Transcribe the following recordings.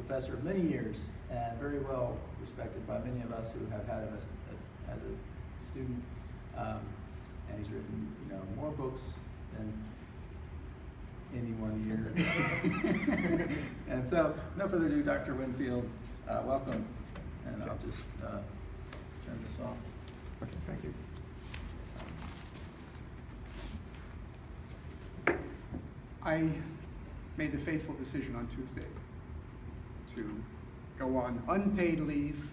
professor of many years and very well respected by many of us who have had him as a student. And he's written, more books than any one year. And so, no further ado, Dr. Winfield, welcome. And I'll just turn this off. Okay, thank you. I made the fateful decision on Tuesday to go on unpaid leave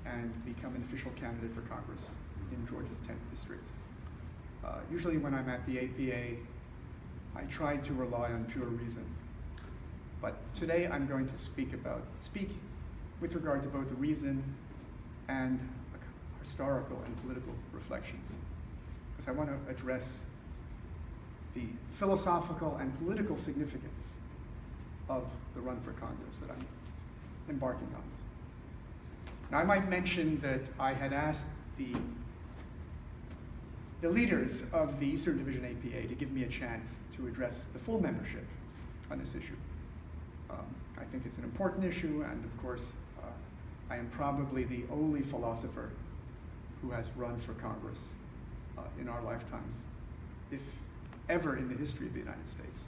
and become an official candidate for Congress in Georgia's 10th district. Usually when I'm at the APA, I try to rely on pure reason. But today I'm going to speak with regard to both reason and historical and political reflections. Because I want to address the philosophical and political significance of the run for Congress that I'm embarking on. Now I might mention that I had asked the leaders of the Eastern Division APA to give me a chance to address the full membership on this issue. I think it's an important issue, and of course, I am probably the only philosopher who has run for Congress in our lifetimes, if ever in the history of the United States.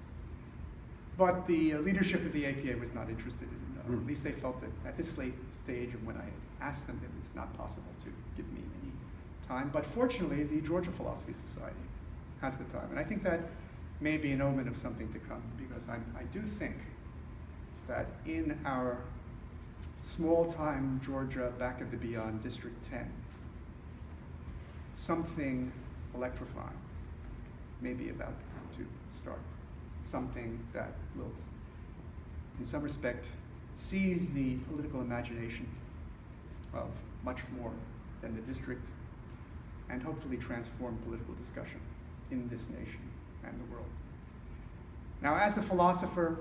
But the leadership of the APA was not interested in, at least they felt that at this late stage of when I asked them, it was not possible to give me any time. But fortunately, the Georgia Philosophy Society has the time. And I think that may be an omen of something to come, because I do think that in our small-time Georgia, back of the beyond, District 10, something electrifying may be about to start. Something that will, in some respect, seize the political imagination of much more than the district, and hopefully transform political discussion in this nation and the world. Now, as a philosopher,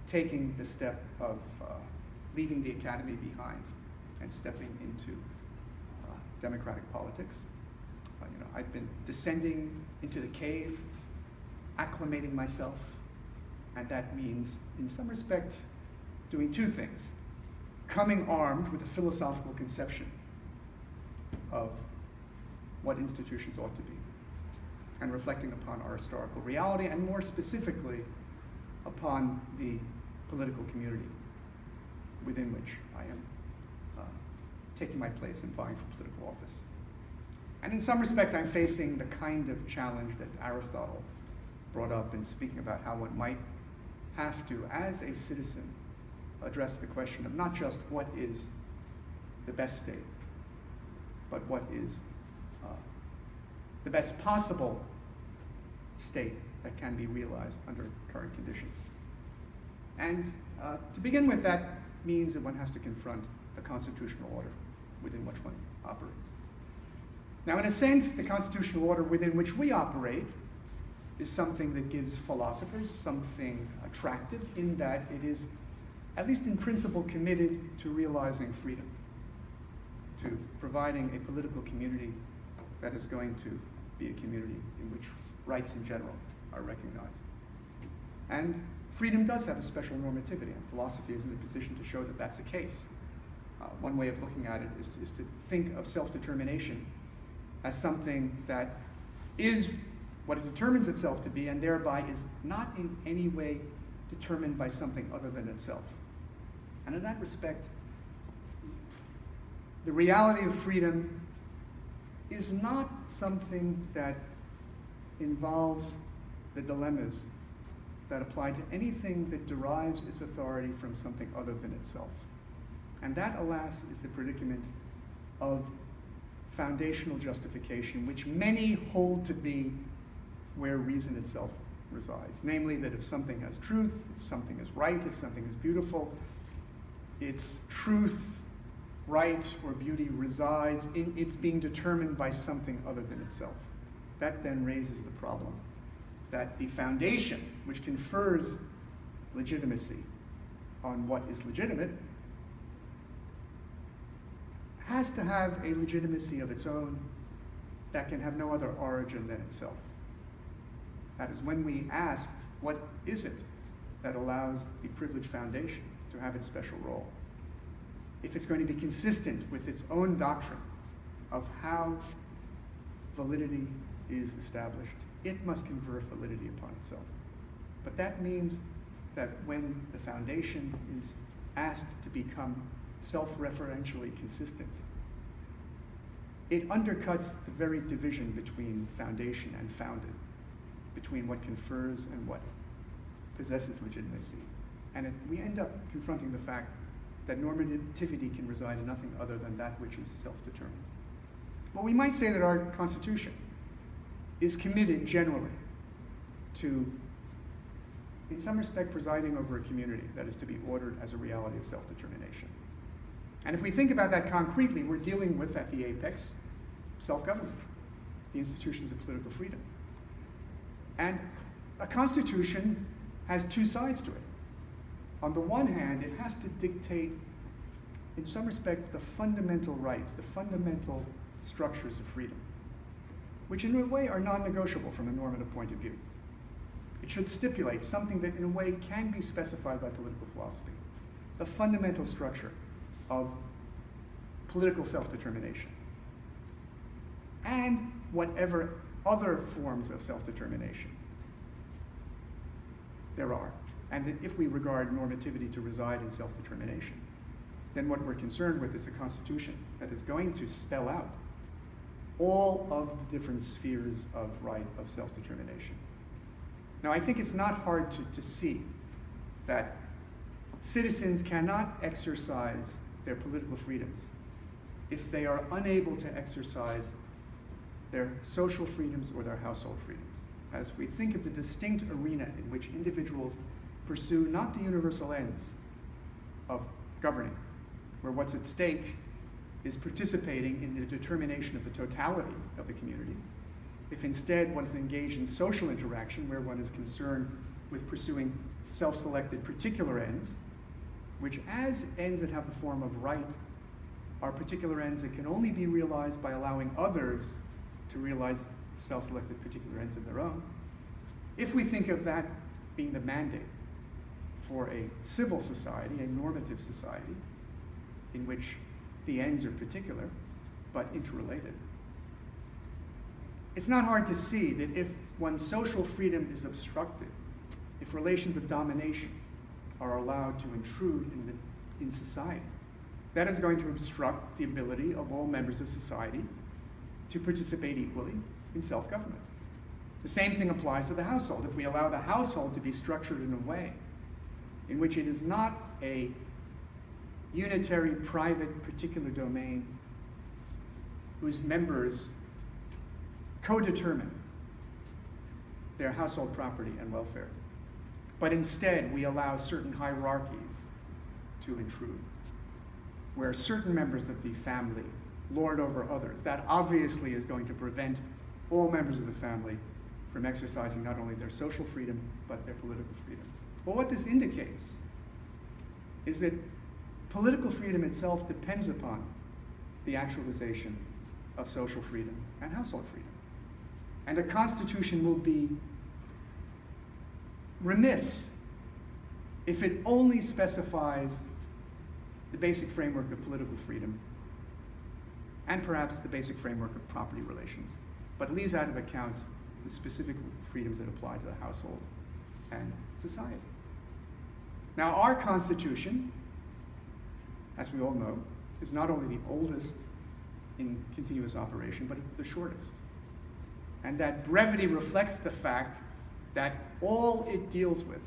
taking the step of leaving the academy behind and stepping into democratic politics, I've been descending into the cave, acclimating myself, and that means, in some respect, doing two things: coming armed with a philosophical conception of what institutions ought to be, and reflecting upon our historical reality, and more specifically, upon the political community within which I am taking my place and vying for political office. And in some respect, I'm facing the kind of challenge that Aristotle brought up in speaking about how one might have to, as a citizen, address the question of not just what is the best state, but what is the best possible state that can be realized under current conditions. And to begin with, that means that one has to confront the constitutional order within which one operates. Now, in a sense, the constitutional order within which we operate is something that gives philosophers something attractive, in that it is, at least in principle, committed to realizing freedom, to providing a political community that is going to be a community in which rights in general are recognized. And freedom does have a special normativity, and philosophy is in a position to show that that's the case. One way of looking at it is to think of self-determination as something that is what it determines itself to be, and thereby is not in any way determined by something other than itself. And in that respect, the reality of freedom is not something that involves the dilemmas that apply to anything that derives its authority from something other than itself. And that, alas, is the predicament of foundational justification, which many hold to be where reason itself resides. Namely, that if something has truth, if something is right, if something is beautiful, its truth, right, or beauty resides in its being determined by something other than itself. That then raises the problem that the foundation which confers legitimacy on what is legitimate has to have a legitimacy of its own that can have no other origin than itself. That is, when we ask, what is it that allows the privileged foundation to have its special role, if it's going to be consistent with its own doctrine of how validity is established, it must confer validity upon itself. But that means that when the foundation is asked to become self-referentially consistent, it undercuts the very division between foundation and founded, between what confers and what possesses legitimacy. And we end up confronting the fact that normativity can reside in nothing other than that which is self-determined. Well, we might say that our Constitution is committed generally to, in some respect, presiding over a community that is to be ordered as a reality of self-determination. And if we think about that concretely, we're dealing with, at the apex, self-government, the institutions of political freedom. And a constitution has two sides to it. On the one hand, it has to dictate, in some respect, the fundamental rights, the fundamental structures of freedom, which in a way are non-negotiable from a normative point of view. It should stipulate something that in a way can be specified by political philosophy, the fundamental structure of political self-determination, and whatever other forms of self-determination there are. And that if we regard normativity to reside in self-determination, then what we're concerned with is a constitution that is going to spell out all of the different spheres of right of self-determination. Now, I think it's not hard to see that citizens cannot exercise their political freedoms if they are unable to exercise their social freedoms or their household freedoms. As we think of the distinct arena in which individuals pursue not the universal ends of governing, where what's at stake is participating in the determination of the totality of the community, if instead one is engaged in social interaction where one is concerned with pursuing self-selected particular ends, which as ends that have the form of right are particular ends that can only be realized by allowing others to realize self-selected particular ends of their own. If we think of that being the mandate for a civil society, a normative society, in which the ends are particular but interrelated, it's not hard to see that if one's social freedom is obstructed, if relations of domination are allowed to intrude in society, that is going to obstruct the ability of all members of society to participate equally in self-government. The same thing applies to the household. If we allow the household to be structured in a way in which it is not a unitary, private, particular domain whose members co-determine their household property and welfare, but instead we allow certain hierarchies to intrude, where certain members of the family lord over others, that obviously is going to prevent all members of the family from exercising not only their social freedom, but their political freedom. Well, what this indicates is that political freedom itself depends upon the actualization of social freedom and household freedom. And a constitution will be remiss if it only specifies the basic framework of political freedom and perhaps the basic framework of property relations, but leaves out of account the specific freedoms that apply to the household and society. Now, our Constitution, as we all know, is not only the oldest in continuous operation, but it's the shortest. And that brevity reflects the fact that all it deals with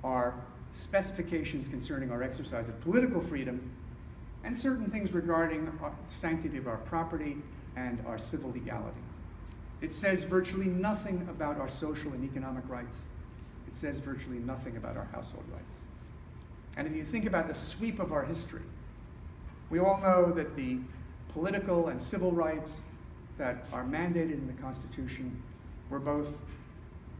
are specifications concerning our exercise of political freedom and certain things regarding our sanctity of our property and our civil legality. It says virtually nothing about our social and economic rights. It says virtually nothing about our household rights. And if you think about the sweep of our history, we all know that the political and civil rights that are mandated in the Constitution were both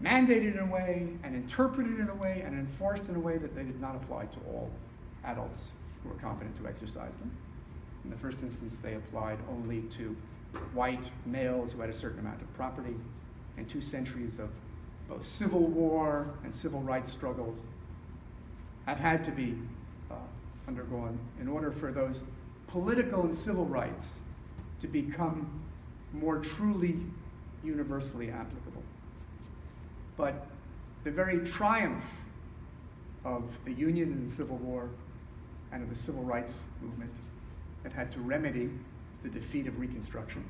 mandated in a way and interpreted in a way and enforced in a way that they did not apply to all adults who were competent to exercise them. In the first instance, they applied only to white males who had a certain amount of property, and 2 centuries of both civil war and civil rights struggles have had to be undergone in order for those political and civil rights to become more truly universally applicable. But the very triumph of the Union in the Civil War and of the Civil Rights Movement that had to remedy the defeat of Reconstruction,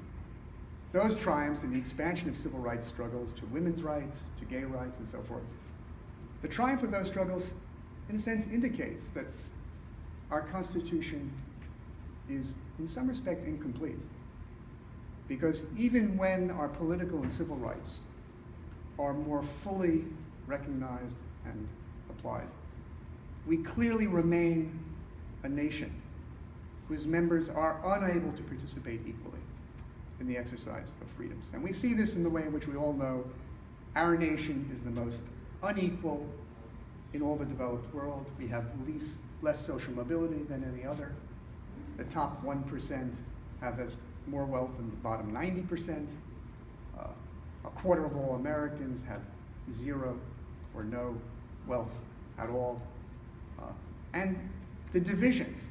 those triumphs and the expansion of civil rights struggles to women's rights, to gay rights, and so forth, the triumph of those struggles, in a sense, indicates that our Constitution is, in some respect, incomplete. Because even when our political and civil rights are more fully recognized and applied, we clearly remain a nation whose members are unable to participate equally in the exercise of freedoms. And we see this in the way in which we all know our nation is the most unequal in all the developed world. We have less social mobility than any other. The top 1% have more wealth than the bottom 90%. A quarter of all Americans have zero or no wealth at all. And the divisions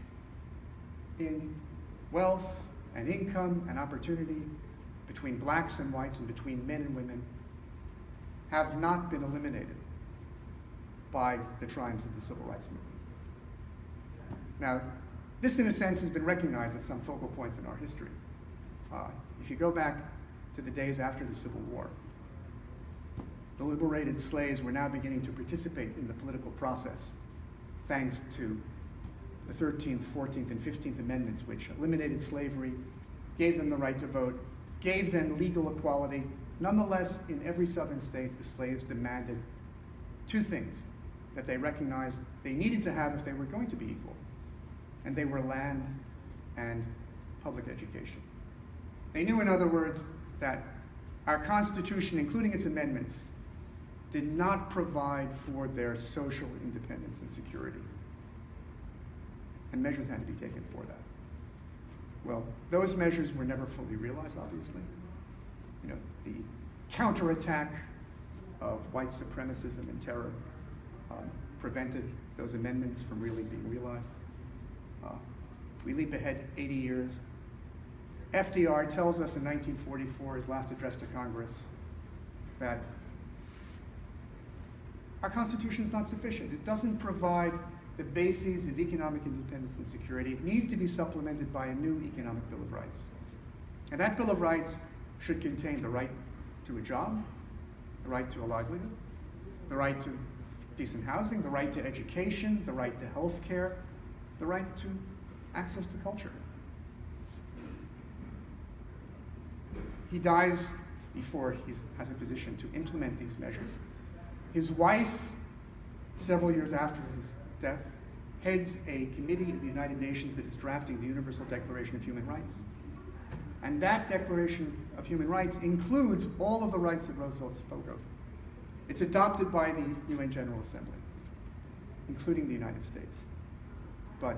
in wealth and income and opportunity between blacks and whites and between men and women have not been eliminated by the triumphs of the civil rights movement. Now, this in a sense has been recognized at some focal points in our history. If you go back to the days after the Civil War, the liberated slaves were now beginning to participate in the political process thanks to the 13th, 14th, and 15th Amendments, which eliminated slavery, gave them the right to vote, gave them legal equality. Nonetheless, in every southern state, the slaves demanded two things that they recognized they needed to have if they were going to be equal, and they were land and public education. They knew, in other words, that our Constitution, including its amendments, did not provide for their social independence and security. And measures had to be taken for that. Well, those measures were never fully realized, obviously. You know, the counterattack of white supremacism and terror prevented those amendments from really being realized. We leap ahead 80 years. FDR tells us in 1944, his last address to Congress, that our Constitution is not sufficient. It doesn't provide the bases of economic independence and security. It needs to be supplemented by a new economic Bill of Rights. And that Bill of Rights should contain the right to a job, the right to a livelihood, the right to decent housing, the right to education, the right to health care, the right to access to culture. He dies before he has a position to implement these measures. His wife, several years after his death, heads a committee of the United Nations that is drafting the Universal Declaration of Human Rights. And that Declaration of Human Rights includes all of the rights that Roosevelt spoke of. It's adopted by the UN General Assembly, including the United States. But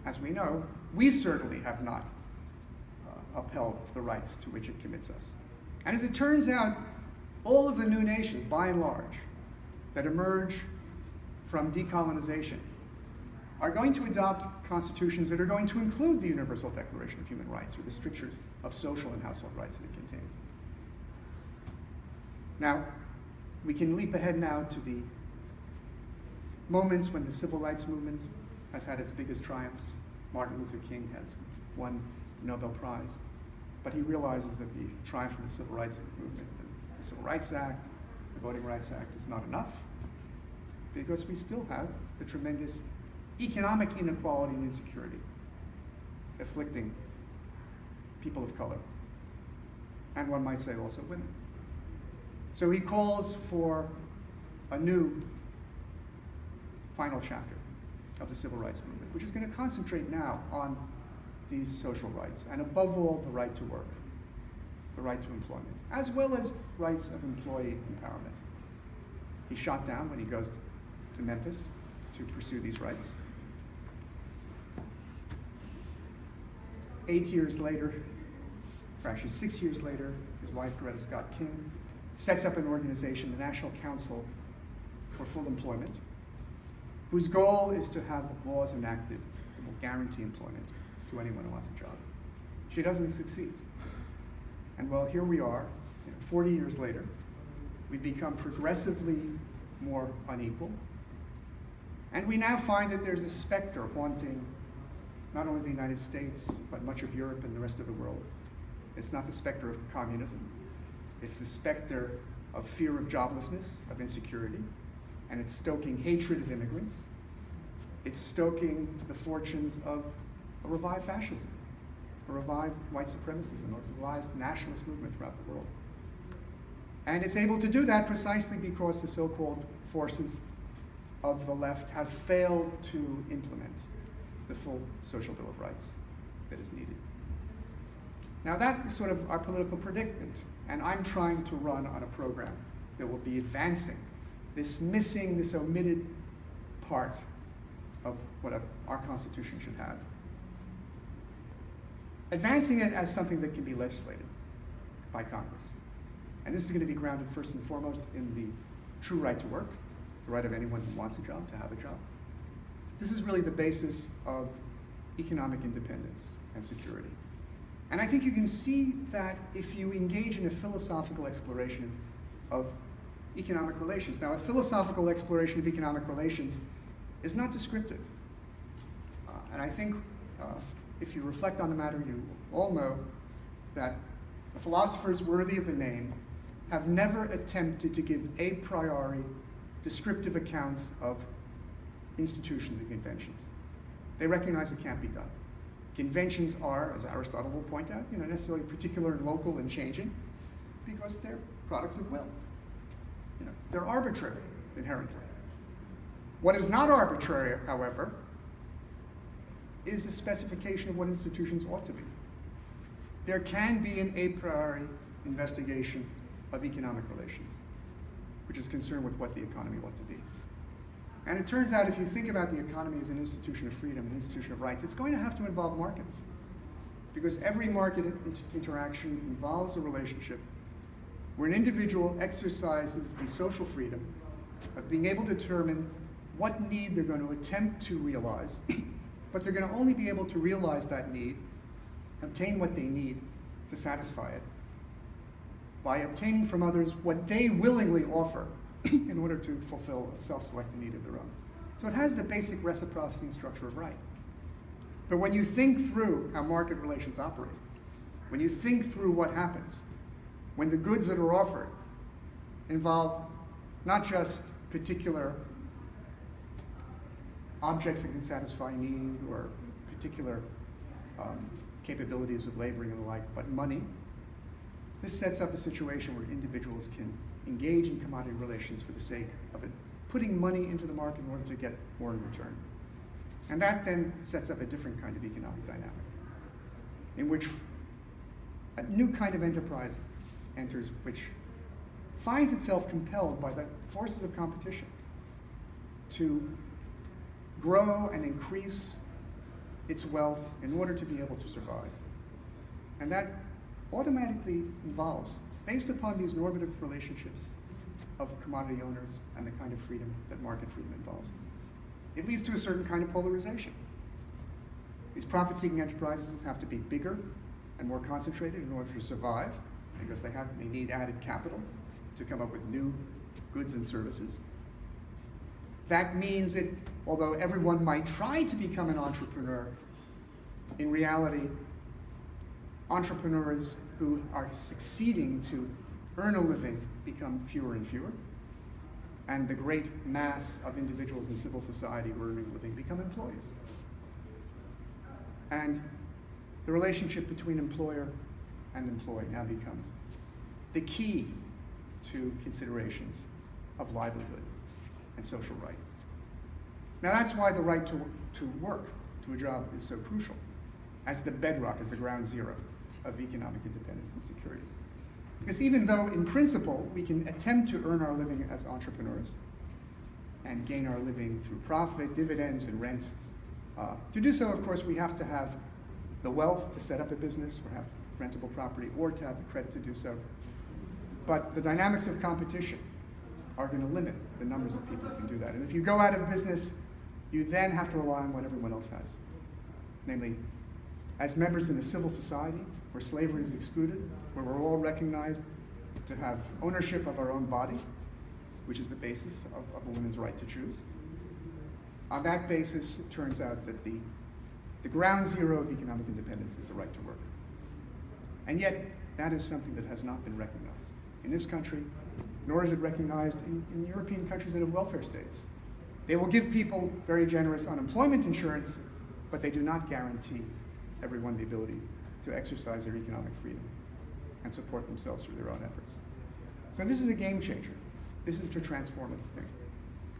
as we know, we certainly have not upheld the rights to which it commits us. And as it turns out, all of the new nations, by and large, that emerge from decolonization are going to adopt constitutions that are going to include the Universal Declaration of Human Rights, or the strictures of social and household rights that it contains. Now, we can leap ahead now to the moments when the civil rights movement has had its biggest triumphs. Martin Luther King has won the Nobel Prize, but he realizes that the triumph of the civil rights movement, the Civil Rights Act, the Voting Rights Act, is not enough, because we still have the tremendous economic inequality and insecurity afflicting people of color, and one might say also women. So he calls for a new final chapter of the civil rights movement, which is going to concentrate now on these social rights, and above all, the right to work, the right to employment, as well as rights of employee empowerment. He's shot down when he goes to Memphis to pursue these rights. 8 years later, or actually 6 years later, his wife, Coretta Scott King, sets up an organization, the National Council for Full Employment, whose goal is to have laws enacted that will guarantee employment to anyone who wants a job. She doesn't succeed. And well, here we are, 40 years later. We've become progressively more unequal. And we now find that there's a specter haunting not only the United States, but much of Europe and the rest of the world. It's not the specter of communism. It's the specter of fear of joblessness, of insecurity, and it's stoking hatred of immigrants. It's stoking the fortunes of a revived fascism, a revived white supremacism, a revived nationalist movement throughout the world. And it's able to do that precisely because the so-called forces of the left have failed to implement the full social Bill of Rights that is needed. Now that is sort of our political predicament, and I'm trying to run on a program that will be advancing this missing, this omitted part of what our Constitution should have. Advancing it as something that can be legislated by Congress. And this is going to be grounded first and foremost in the true right to work, the right of anyone who wants a job to have a job. This is really the basis of economic independence and security. And I think you can see that if you engage in a philosophical exploration of economic relations. Now, a philosophical exploration of economic relations is not descriptive. And I think if you reflect on the matter, you all know that the philosophers worthy of the name have never attempted to give a priori descriptive accounts of institutions and conventions. They recognize it can't be done. Conventions are, as Aristotle will point out, necessarily particular and local and changing because they're products of will. They're arbitrary inherently. What is not arbitrary, however, is the specification of what institutions ought to be. There can be an a priori investigation of economic relations, which is concerned with what the economy ought to be. And it turns out if you think about the economy as an institution of freedom, an institution of rights, it's going to have to involve markets. Because every market interaction involves a relationship where an individual exercises the social freedom of being able to determine what need they're going to attempt to realize, but they're going to only be able to realize that need, obtain what they need to satisfy it, by obtaining from others what they willingly offer in order to fulfill a self-selected need of their own. So it has the basic reciprocity and structure of right. But when you think through how market relations operate, when you think through what happens, when the goods that are offered involve not just particular objects that can satisfy need or particular capabilities of laboring and the like, but money, this sets up a situation where individuals can engage in commodity relations for the sake of it, putting money into the market in order to get more in return. And that then sets up a different kind of economic dynamic, in which a new kind of enterprise enters, which finds itself compelled by the forces of competition to grow and increase its wealth in order to be able to survive. And that automatically involves, based upon these normative relationships of commodity owners and the kind of freedom that market freedom involves, it leads to a certain kind of polarization. These profit-seeking enterprises have to be bigger and more concentrated in order to survive, because they need added capital to come up with new goods and services. That means that although everyone might try to become an entrepreneur, in reality, entrepreneurs who are succeeding to earn a living become fewer and fewer, and the great mass of individuals in civil society who are earning a living become employees. And the relationship between employer and employee now becomes the key to considerations of livelihood and social right. Now that's why the right to work, to a job, is so crucial as the bedrock, as the ground zero of economic independence and security. Because even though in principle we can attempt to earn our living as entrepreneurs and gain our living through profit, dividends, and rent, to do so, of course, we have to have the wealth to set up a business or have rentable property or to have the credit to do so. But the dynamics of competition are going to limit the numbers of people who can do that. And if you go out of business, you then have to rely on what everyone else has. Namely, as members in a civil society where slavery is excluded, where we're all recognized to have ownership of our own body, which is the basis of a woman's right to choose. On that basis, it turns out that the ground zero of economic independence is the right to work. And yet, that is something that has not been recognized in this country, nor is it recognized in European countries that have welfare states. They will give people very generous unemployment insurance, but they do not guarantee everyone the ability to exercise their economic freedom and support themselves through their own efforts. So this is a game changer. This is the transformative thing.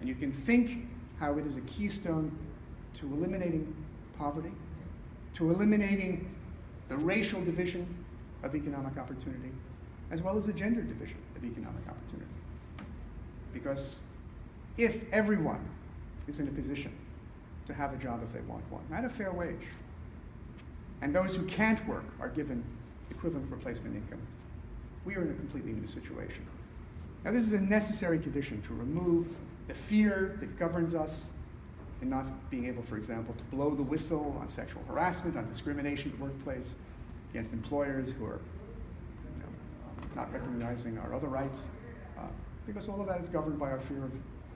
And you can think how it is a keystone to eliminating poverty, to eliminating the racial division of economic opportunity, as well as the gender division of economic opportunity. Because if everyone is in a position to have a job if they want one, at a fair wage, and those who can't work are given equivalent replacement income, we are in a completely new situation. Now, this is a necessary condition to remove the fear that governs us in not being able, for example, to blow the whistle on sexual harassment, on discrimination in the workplace, against employers who are not recognizing our other rights, because all of that is governed by our fear of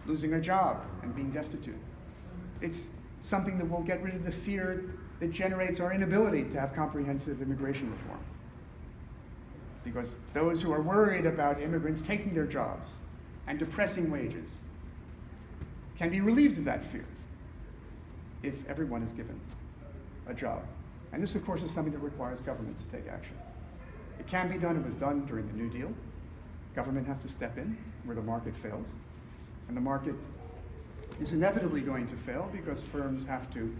losing a job and being destitute. It's something that will get rid of the fear that generates our inability to have comprehensive immigration reform. Because those who are worried about immigrants taking their jobs and depressing wages can be relieved of that fear if everyone is given a job. And this, of course, is something that requires government to take action. It can be done. It was done during the New Deal. Government has to step in where the market fails. And the market is inevitably going to fail because firms have to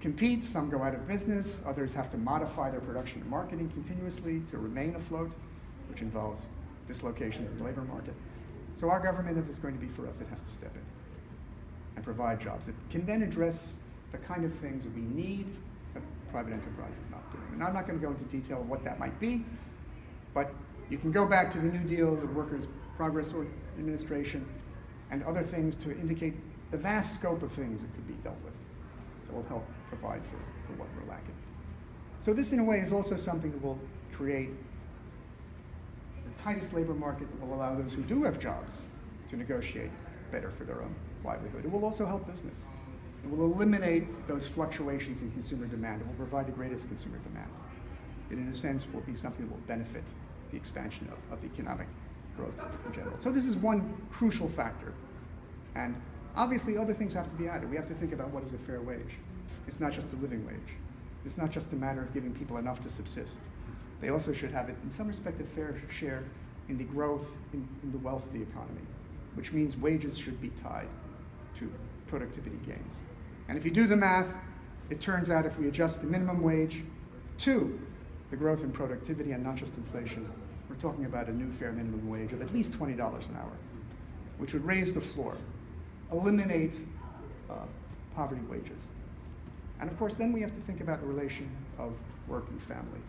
compete. Some go out of business. Others have to modify their production and marketing continuously to remain afloat, which involves dislocations in the labor market. So our government, if it's going to be for us, it has to step in and provide jobs. It can then address the kind of things that we need that private enterprise is not doing. And I'm not going to go into detail of what that might be, but you can go back to the New Deal, the Workers' Progress Administration, and other things to indicate the vast scope of things that could be dealt with that will help provide for what we're lacking. So this, in a way, is also something that will create the tightest labor market that will allow those who do have jobs to negotiate better for their own livelihood. It will also help business. It will eliminate those fluctuations in consumer demand. It will provide the greatest consumer demand. It, in a sense, will be something that will benefit the expansion of economic growth in general. So this is one crucial factor. And obviously, other things have to be added. We have to think about what is a fair wage. It's not just a living wage. It's not just a matter of giving people enough to subsist. They also should have, in some respect, a fair share in the growth, in the wealth of the economy, which means wages should be tied to productivity gains. And if you do the math, it turns out if we adjust the minimum wage to the growth in productivity and not just inflation, we're talking about a new fair minimum wage of at least $20 an hour, which would raise the floor, eliminate poverty wages. And of course, then we have to think about the relation of work and family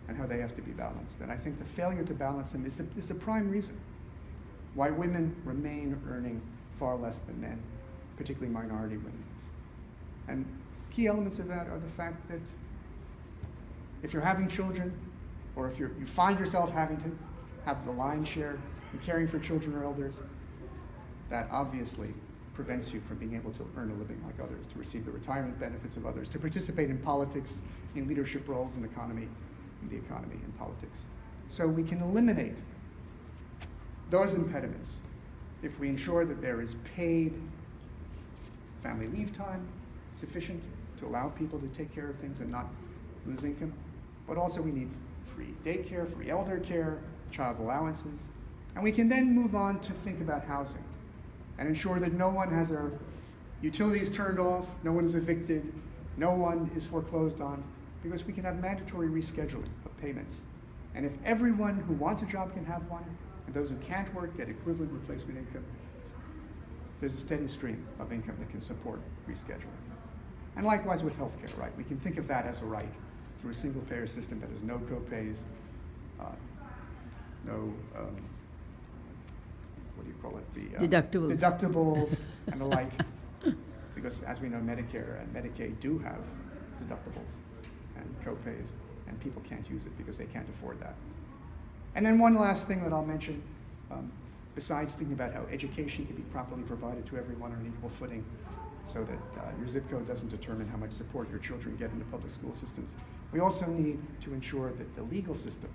and how they have to be balanced. And I think the failure to balance them is the prime reason why women remain earning far less than men, particularly minority women. And key elements of that are the fact that if you're having children, or if you find yourself having to have the lion's share in caring for children or elders, that obviously prevents you from being able to earn a living like others, to receive the retirement benefits of others, to participate in politics, in leadership roles in the economy, in politics. So we can eliminate those impediments if we ensure that there is paid family leave time sufficient to allow people to take care of things and not lose income. But also we need free daycare, free elder care, child allowances. And we can then move on to think about housing and ensure that no one has their utilities turned off, no one is evicted, no one is foreclosed on, because we can have mandatory rescheduling of payments. And if everyone who wants a job can have one, and those who can't work get equivalent replacement income, there's a steady stream of income that can support rescheduling. And likewise with healthcare, right? We can think of that as a right through a single payer system that has no co-pays, no, what do you call it? Deductibles. Deductibles and the like, because as we know, Medicare and Medicaid do have deductibles and co-pays, and people can't use it because they can't afford that. And then one last thing that I'll mention, besides thinking about how education can be properly provided to everyone on an equal footing so that your zip code doesn't determine how much support your children get in the public school systems, we also need to ensure that the legal system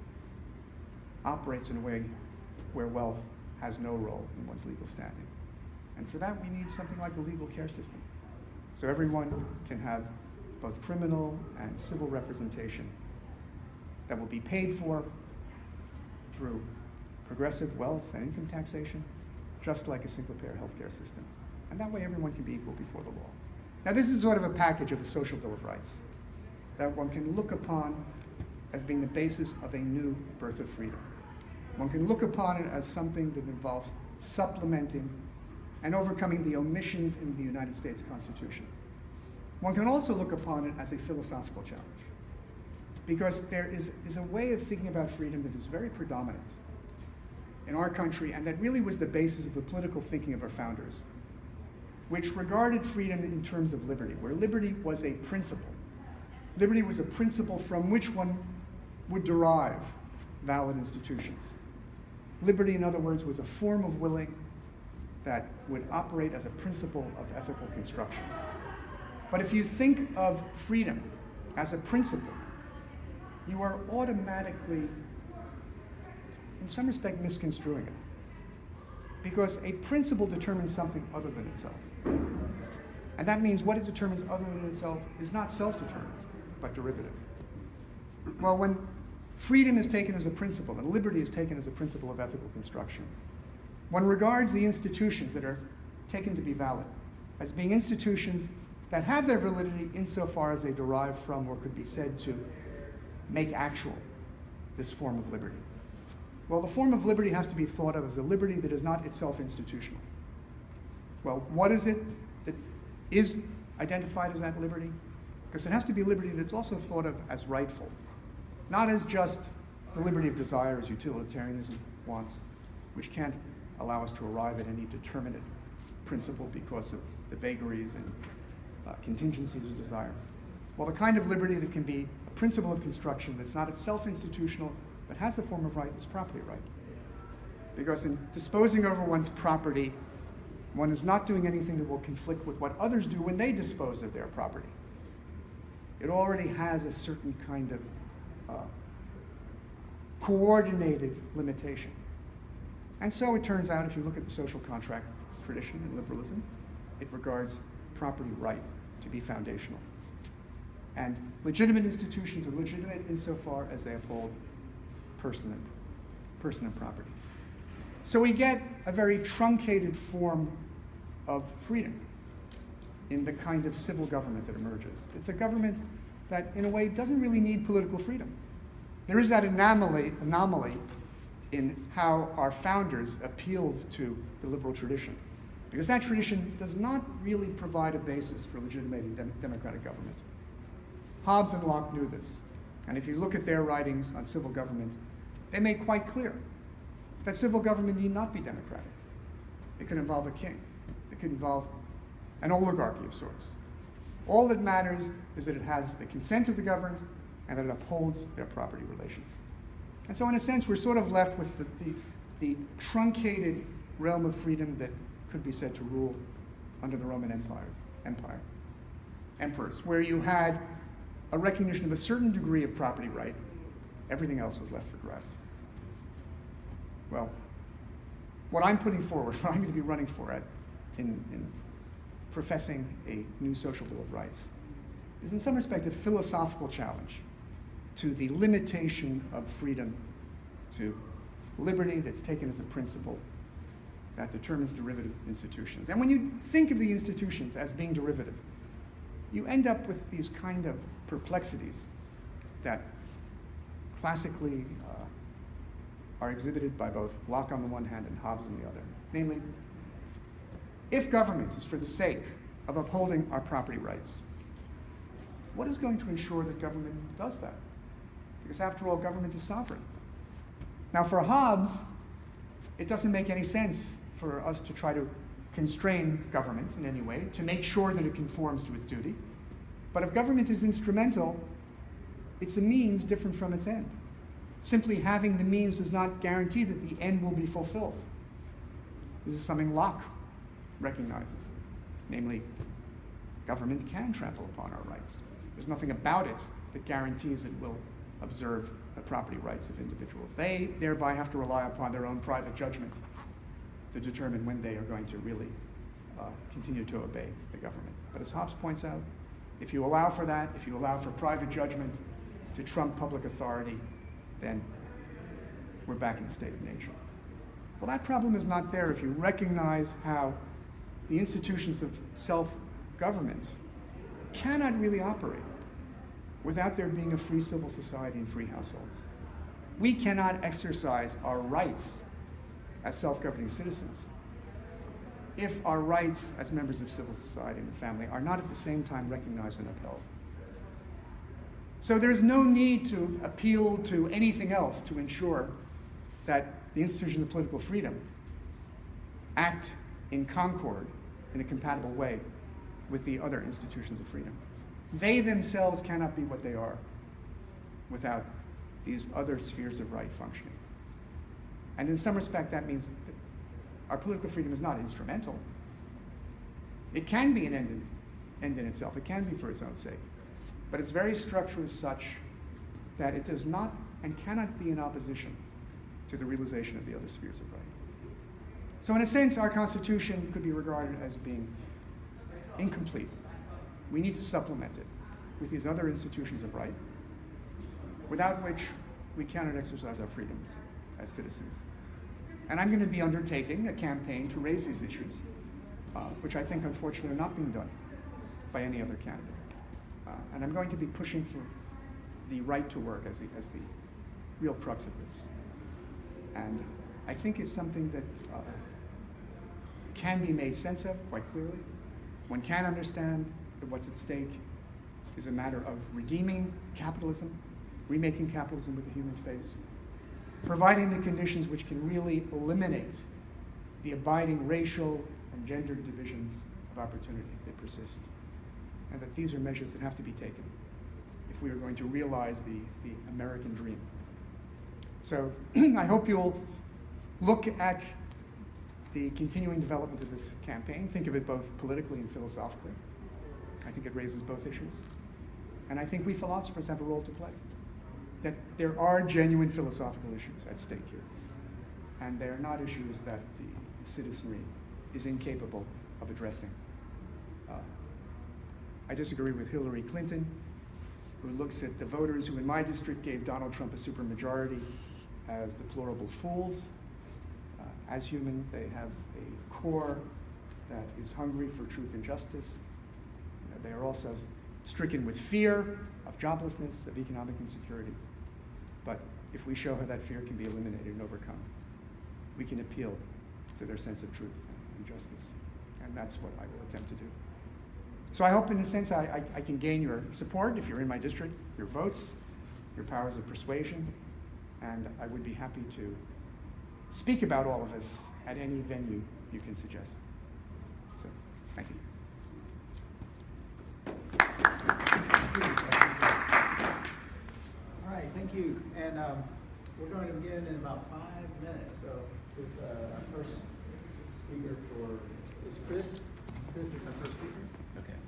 operates in a way where wealth has no role in one's legal standing. And for that, we need something like a legal care system. So everyone can have both criminal and civil representation that will be paid for through progressive wealth and income taxation, just like a single-payer healthcare system. And that way everyone can be equal before the law. Now this is sort of a package of a social bill of rights that one can look upon as being the basis of a new birth of freedom. One can look upon it as something that involves supplementing and overcoming the omissions in the United States Constitution. One can also look upon it as a philosophical challenge, because there is a way of thinking about freedom that is very predominant in our country, and that really was the basis of the political thinking of our founders, which regarded freedom in terms of liberty, where liberty was a principle. Liberty was a principle from which one would derive valid institutions. Liberty, in other words, was a form of willing that would operate as a principle of ethical construction. But if you think of freedom as a principle, you are automatically, in some respect, misconstruing it. Because a principle determines something other than itself. And that means what it determines other than itself is not self-determined, but derivative. Well, when freedom is taken as a principle and liberty is taken as a principle of ethical construction, one regards the institutions that are taken to be valid as being institutions that have their validity insofar as they derive from or could be said to make actual this form of liberty. Well, the form of liberty has to be thought of as a liberty that is not itself institutional. Well, what is it that is identified as that liberty? Because it has to be liberty that's also thought of as rightful, not as just the liberty of desire as utilitarianism wants, which can't allow us to arrive at any determinate principle because of the vagaries and contingencies of desire. Well, the kind of liberty that can be a principle of construction that's not itself institutional, but has the form of right is property right. Because in disposing over one's property, one is not doing anything that will conflict with what others do when they dispose of their property. It already has a certain kind of coordinated limitation. And so it turns out, if you look at the social contract tradition in liberalism, it regards property right to be foundational. And legitimate institutions are legitimate insofar as they uphold person and property. So we get a very truncated form of freedom in the kind of civil government that emerges. It's a government that, in a way, doesn't really need political freedom. There is that anomaly in how our founders appealed to the liberal tradition, because that tradition does not really provide a basis for legitimating democratic government. Hobbes and Locke knew this, and if you look at their writings on civil government, they make quite clear that civil government need not be democratic. It could involve a king. It could involve an oligarchy of sorts. All that matters is that it has the consent of the governed and that it upholds their property relations. And so in a sense, we're sort of left with the truncated realm of freedom that could be said to rule under the Roman emperors, where you had a recognition of a certain degree of property right. Everything else was left for grabs. Well, what I'm putting forward, what I'm going to be running for in professing a new social bill of rights, is in some respect a philosophical challenge to the limitation of freedom to liberty that's taken as a principle that determines derivative institutions. And when you think of the institutions as being derivative, you end up with these kind of perplexities that classically are exhibited by both Locke on the one hand and Hobbes on the other. Namely, if government is for the sake of upholding our property rights, what is going to ensure that government does that? Because after all, government is sovereign. Now for Hobbes, it doesn't make any sense for us to try to constrain government in any way, to make sure that it conforms to its duty. But if government is instrumental, it's a means different from its end. Simply having the means does not guarantee that the end will be fulfilled. This is something Locke recognizes. Namely, government can trample upon our rights. There's nothing about it that guarantees it will observe the property rights of individuals. They thereby have to rely upon their own private judgment to determine when they are going to really continue to obey the government. But as Hobbes points out, if you allow for that, if you allow for private judgment to trump public authority, then we're back in the state of nature. Well, that problem is not there if you recognize how the institutions of self-government cannot really operate without there being a free civil society and free households. We cannot exercise our rights as self-governing citizens if our rights as members of civil society and the family are not at the same time recognized and upheld. So there's no need to appeal to anything else to ensure that the institutions of political freedom act in concord in a compatible way with the other institutions of freedom. They themselves cannot be what they are without these other spheres of right functioning. And in some respect, that means that our political freedom is not instrumental. It can be an end in itself. It can be for its own sake. But its very structure is such that it does not and cannot be in opposition to the realization of the other spheres of right. So in a sense, our Constitution could be regarded as being incomplete. We need to supplement it with these other institutions of right, without which we cannot exercise our freedoms as citizens. And I'm going to be undertaking a campaign to raise these issues, which I think unfortunately are not being done by any other candidate. And I'm going to be pushing for the right to work as the real crux of this. And I think it's something that can be made sense of quite clearly. One can understand that what's at stake is a matter of redeeming capitalism, remaking capitalism with a human face, providing the conditions which can really eliminate the abiding racial and gendered divisions of opportunity that persist. And that these are measures that have to be taken if we are going to realize the American dream. So I hope you'll look at the continuing development of this campaign, think of it both politically and philosophically. I think it raises both issues. And I think we philosophers have a role to play. That there are genuine philosophical issues at stake here. And they are not issues that the citizenry is incapable of addressing. I disagree with Hillary Clinton, who looks at the voters who in my district gave Donald Trump a supermajority as deplorable fools. As human, they have a core that is hungry for truth and justice. They are also stricken with fear of joblessness, of economic insecurity. But if we show how that fear can be eliminated and overcome, we can appeal to their sense of truth and justice. And that's what I will attempt to do. So I hope in a sense I can gain your support if you're in my district, your votes, your powers of persuasion, and I would be happy to speak about all of this at any venue you can suggest. So, thank you. All right, thank you. And we're going to begin in about 5 minutes. So with our first speaker is Chris.